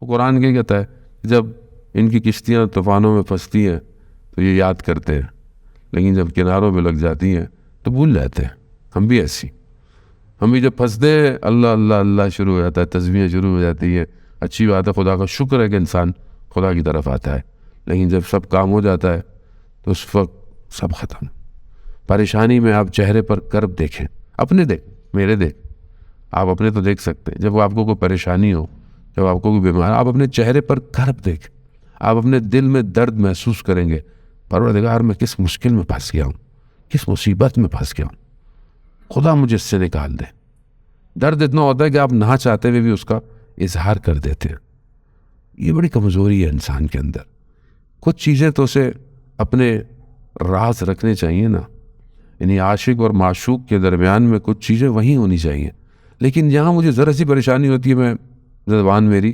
वो कुरान क्या कहता है, जब इनकी किश्तियाँ तूफ़ानों में फंसती हैं तो ये याद करते हैं, लेकिन जब किनारों पे लग जाती हैं तो भूल जाते हैं। हम भी ऐसी, हम भी जब फंसते हैं अल्लाह अल्लाह अल्लाह शुरू हो जाता है, तस्बीहें शुरू हो जाती है। अच्छी बात है, खुदा का शुक्र है कि इंसान खुदा की तरफ आता है, लेकिन जब सब काम हो जाता है तो उस वक्त सब ख़त्म। परेशानी में आप चेहरे पर कर्ब देखें, अपने देख, मेरे देख, आप अपने तो देख सकते हैं। जब आपको कोई परेशानी हो, जब आपको कोई बीमार, आप अपने चेहरे पर कर्ब देखें, आप अपने दिल में दर्द महसूस करेंगे, परवरदिगार मैं किस मुश्किल में फंस गया हूँ, किस मुसीबत में फंस गया हूँ, खुदा मुझे इससे निकाल दे। दर्द इतना होता है कि आप ना चाहते हुए भी उसका इजहार कर देते हैं। ये बड़ी कमज़ोरी है इंसान के अंदर। कुछ चीज़ें तो उसे अपने राज रखने चाहिए ना, यानी आशिक और माशूक के दरमियान में कुछ चीज़ें वहीं होनी चाहिए। लेकिन यहाँ मुझे ज़रा सी परेशानी होती है, मैं ज़बान मेरी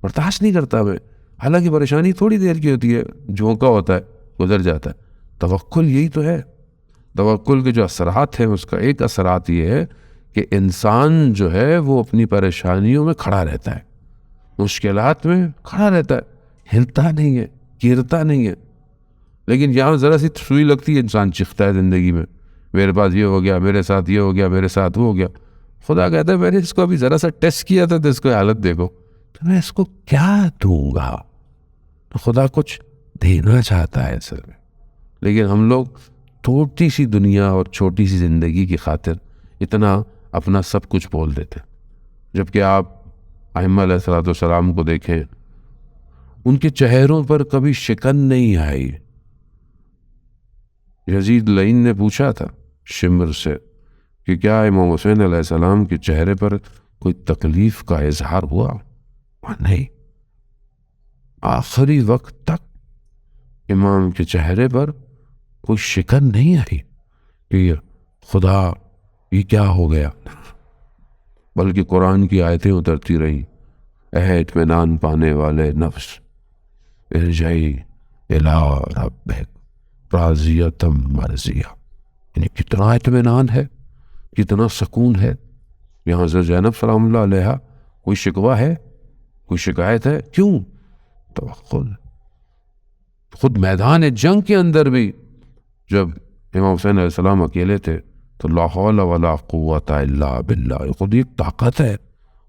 बर्दाश्त नहीं करता मैं। हालांकि परेशानी थोड़ी देर की होती है, झोंका होता है, गुजर जाता है। तवक्कुल यही तो है। तवक्कुल के जो असरात हैं, उसका एक असरात ये है कि इंसान जो है वो अपनी परेशानियों में खड़ा रहता है, मुश्किलात में खड़ा रहता है, हिलता नहीं है, गिरता नहीं है। लेकिन यहाँ ज़रा सी सुई लगती है, इंसान चिखता है ज़िंदगी में, मेरे पास ये हो गया, मेरे साथ ये हो गया, मेरे साथ वो हो गया। खुदा कहता है मैंने इसको अभी ज़रा सा टेस्ट किया था तो इसको हालत देखो, तो मैं इसको क्या दूंगा। तो खुदा कुछ देना चाहता है असल में, लेकिन हम लोग छोटी सी दुनिया और छोटी सी ज़िंदगी की खातिर इतना अपना सब कुछ बोल देते हैं। जबकि आप अइम्मा अलैहिस्सलाम को देखें, उनके चेहरों पर कभी शिकन नहीं आई। यजीद लईन ने पूछा था शिमर से कि क्या इमाम हुसैन अलैहिस्सलाम के चेहरे पर कोई तकलीफ का इजहार हुआ? नहीं, आखिरी वक्त तक इमाम के चेहरे पर कोई शिकन नहीं आई कि खुदा ये क्या हो गया, बल्कि कुरान की आयतें उतरती रहीं, ऐ इत्मीनान पाने वाले नफ्स इरजई इला रब्बिक राज़ियतम मर्ज़िया। यानी कितना इत्मीनान है, कितना सुकून है। यहाँ से ज़ैनब सलामुल्लाह अलैहा, कोई शिकवा है, कोई शिकायत है? क्यों? तो खुद मैदान जंग के अंदर भी जब इमाम हुसैन अलैहिस्सलाम अकेले थे तो ला हौला वला कुव्वता इल्ला बिल्लाह, खुद एक ताकत है,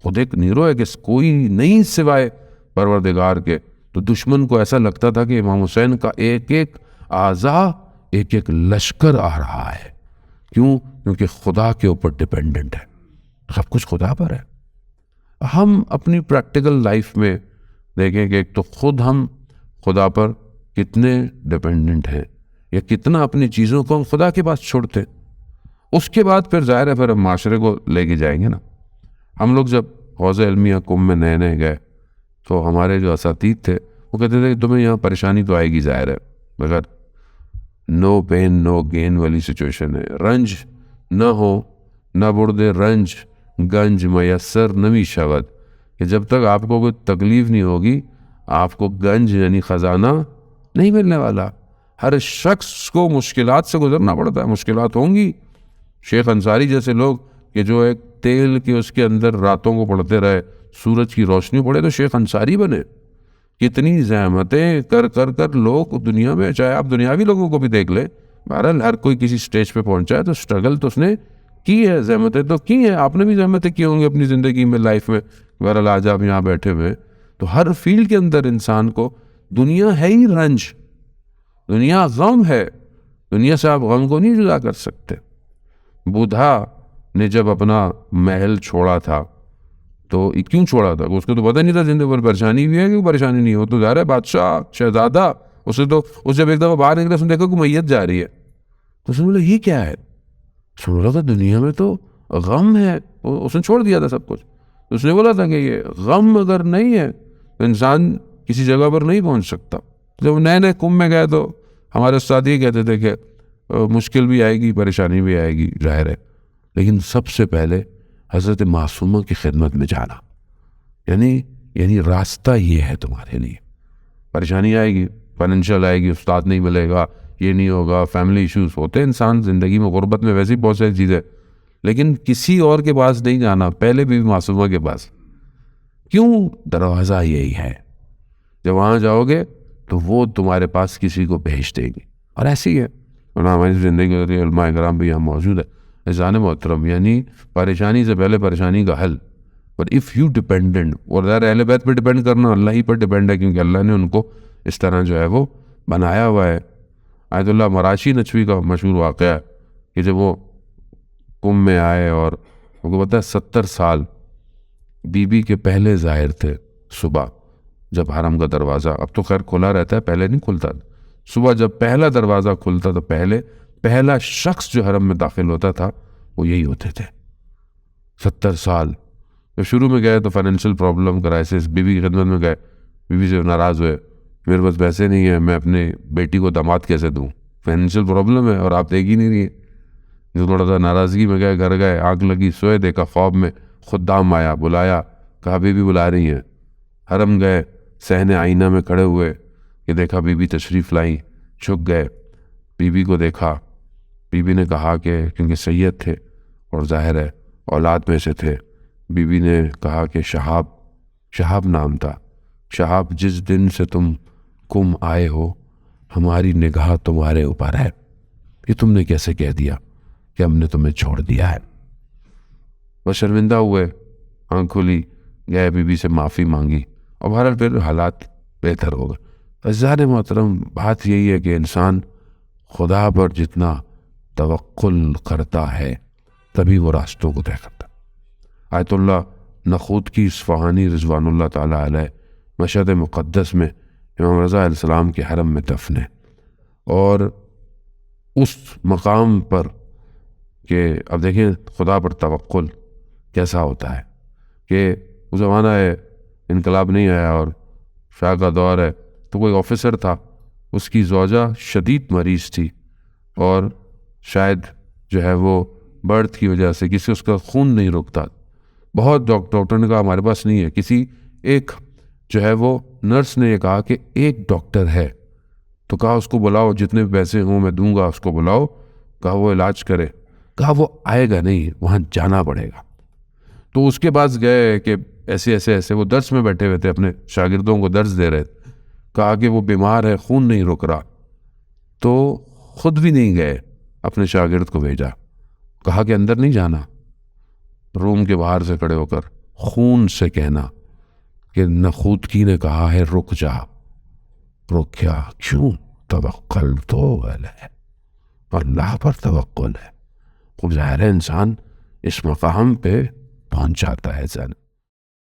खुद एक नीरो है कि कोई नहीं सिवाय परवरदिगार के। तो दुश्मन को ऐसा लगता था कि इमाम हुसैन का एक एक आज़ा, एक एक लश्कर आ रहा है। क्यों? क्योंकि खुदा के ऊपर डिपेंडेंट है, सब कुछ खुदा पर है। हम अपनी प्रैक्टिकल लाइफ में देखें कि एक तो खुद हम खुदा पर कितने डिपेंडेंट हैं, या कितना अपनी चीज़ों को हम खुदा के पास छोड़ते। उसके बाद फिर जाहिर है फिर हम माशरे को लेके जाएंगे ना। हम लोग जब हौज़ इल्मिया कुम में नए नए गए तो हमारे जो असातीद थे वो कहते थे कि तुम्हें यहाँ परेशानी तो आएगी, जाहिर है, मगर नो पेन नो गेन वाली सिचुएशन है। रंज न हो न बुर्दे रंज गंज मयसर नवी शवद, कि जब तक आपको कोई तकलीफ़ नहीं होगी आपको गंज यानी ख़जाना नहीं मिलने वाला। हर शख्स को मुश्किलात से गुजरना पड़ता है, मुश्किलात होंगी। शेख अंसारी जैसे लोग कि जो एक तेल के उसके अंदर रातों को पढ़ते रहे, सूरज की रोशनी पड़े तो शेख अंसारी बने। कितनी ज़हमतें कर कर कर लोग दुनिया में, चाहे आप दुनियावी लोगों को भी देख ले, बहरहाल हर कोई किसी स्टेज पे पहुंचा है तो स्ट्रगल तो उसने की है, ज़हमतें तो की हैं। आपने भी ज़हमतें की होंगी अपनी ज़िंदगी में, लाइफ में। बहरहाल आज आप यहाँ बैठे हुए, तो हर फील्ड के अंदर इंसान को दुनिया है ही रंज, दुनिया गम है, दुनिया से आप गम को नहीं जुदा कर सकते। बुधा ने जब अपना महल छोड़ा था तो क्यों छोड़ा था? उसको तो पता नहीं था जिंदगी पर परेशानी भी है कि परेशानी नहीं हो। तो जा रहा है बादशाह शहजादा, उसे जब एक दफ़ा बाहर निकले उसने देखा कि मैयत जा रही है, तो उसने बोला ये क्या है? सुन रहा था दुनिया में तो गम है, उसने छोड़ दिया था सब कुछ। तो उसने बोला था कि ये गम अगर नहीं है तो इंसान किसी जगह पर नहीं पहुंच सकता। जब नए नए कुंभ में गए तो हमारे उस्ताद ये कहते थे कि मुश्किल भी आएगी, परेशानी भी आएगी, जाहिर है, लेकिन सबसे पहले हज़रत मासूमा की खिदमत में जाना, यानी रास्ता ये है तुम्हारे लिए। परेशानी आएगी, फाइनेंशियल आएगी, उस्ताद नहीं मिलेगा, ये नहीं होगा, फैमिली इश्यूज होते हैं इंसान ज़िंदगी में, गुर्बत में वैसे ही बहुत सारी चीज़ें, लेकिन किसी और के पास नहीं जाना, पहले भी मासूमा के पास। क्यों? दरवाज़ा यही है, जब वहाँ जाओगे तो वो तुम्हारे पास किसी को भेज देंगे। और ऐसी है, और हमारी ज़िंदगी में उलमा इकराम भी यहाँ मौजूद है। जान मोहतरम, यानी परेशानी से पहले परेशानी का हल। पर इफ़ यू डिपेंडेंट, और यार अहले बैत पर डिपेंड करना अल्लाह ही पर डिपेंड है, क्योंकि अल्लाह ने उनको इस तरह जो है वो बनाया हुआ है। आयतुल्लाह मराशी नचवी का मशहूर वाक़या है कि जब वो कुंभ में आए और उनको पता है 70 साल बीबी के पहले ज़ाहिर थे। सुबह जब हरम का दरवाज़ा, अब तो खैर खुला रहता है, पहले नहीं खुलता, सुबह जब पहला दरवाज़ा खुलता तो पहला शख्स जो हरम में दाखिल होता था वो यही होते थे। 70 साल। जब शुरू में गए तो फाइनेंशियल प्रॉब्लम, क्राइसिस, बीवी की खिदमत में गए, बीवी से नाराज़ हुए, मेरे पास पैसे नहीं है, मैं अपने बेटी को दामाद कैसे दूँ, फाइनेंशियल प्रॉब्लम है और आप देख ही नहीं रही है। जो थोड़ा सा नाराज़गी में गए, घर गए, आग लगी, सोए, देखा ख्वाब में खुद्दाम आया, बुलाया, कहा बीबी बुला रही हैं। हरम गए, सहने आईना में खड़े हुए कि देखा बीबी तशरीफ़ लाई, झुक गए, बीबी को देखा। बीबी ने कहा कि क्योंकि सैयद थे और ज़ाहिर है औलाद में से थे, बीबी ने कहा कि शहाब नाम था, शहाब जिस दिन से तुम कुंभ आए हो हमारी निगाह तुम्हारे ऊपर है, ये तुमने कैसे कह दिया कि हमने तुम्हें छोड़ दिया है। बस शर्मिंदा हुए, आँख खुली, गए, बीबी से माफ़ी मांगी और बहरहाल फिर हालात बेहतर हो गए। अज़्ज़ान मोहतरम, बात यही है कि इंसान खुदा पर जितना तवक्कुल करता है तभी वो रास्तों को तय करता। आयतुल्लाह नखूत की इस्फ़हानी रिज़वानुल्लाह ताला अलैह मशहद मुक़द्दस में इमाम रज़ा अलैहिस्सलाम के हरम में दफ़न है, और उस मकाम पर कि अब देखिए खुदा पर तवक्कुल कैसा होता है कि उस ज़माना है, इनकलाब नहीं आया और शाह का दौर है, तो कोई ऑफिसर था, उसकी ज़ौजा शदीद मरीज़ थी और शायद जो है वो बर्थ की वजह से किसी उसका खून नहीं रुकता। बहुत डॉक्टर ने कहा हमारे पास नहीं है, किसी एक जो है वो नर्स ने ये कहा कि एक डॉक्टर है, तो कहा उसको बुलाओ, जितने पैसे हों मैं दूंगा, उसको बुलाओ, कहा वो इलाज करे। कहा वो आएगा नहीं, वहाँ जाना पड़ेगा। तो उसके पास गए कि ऐसे वो दर्स में बैठे हुए थे, अपने शागिर्दों को दर्स दे रहे थे, कहा कि वो बीमार है, खून नहीं रुक रहा। तो खुद भी नहीं गए, अपने शागिर्द को भेजा, कहा कि अंदर नहीं जाना, रूम के बाहर से खड़े होकर खून से कहना कि नखूदकी ने कहा है रुक जा। रुक क्या? क्यों? तवक्कल तो है, अल्लाह पर तवक्कुल है। खूब ज़ाहिर है इंसान इस मकाम पे पहुंच जाता है।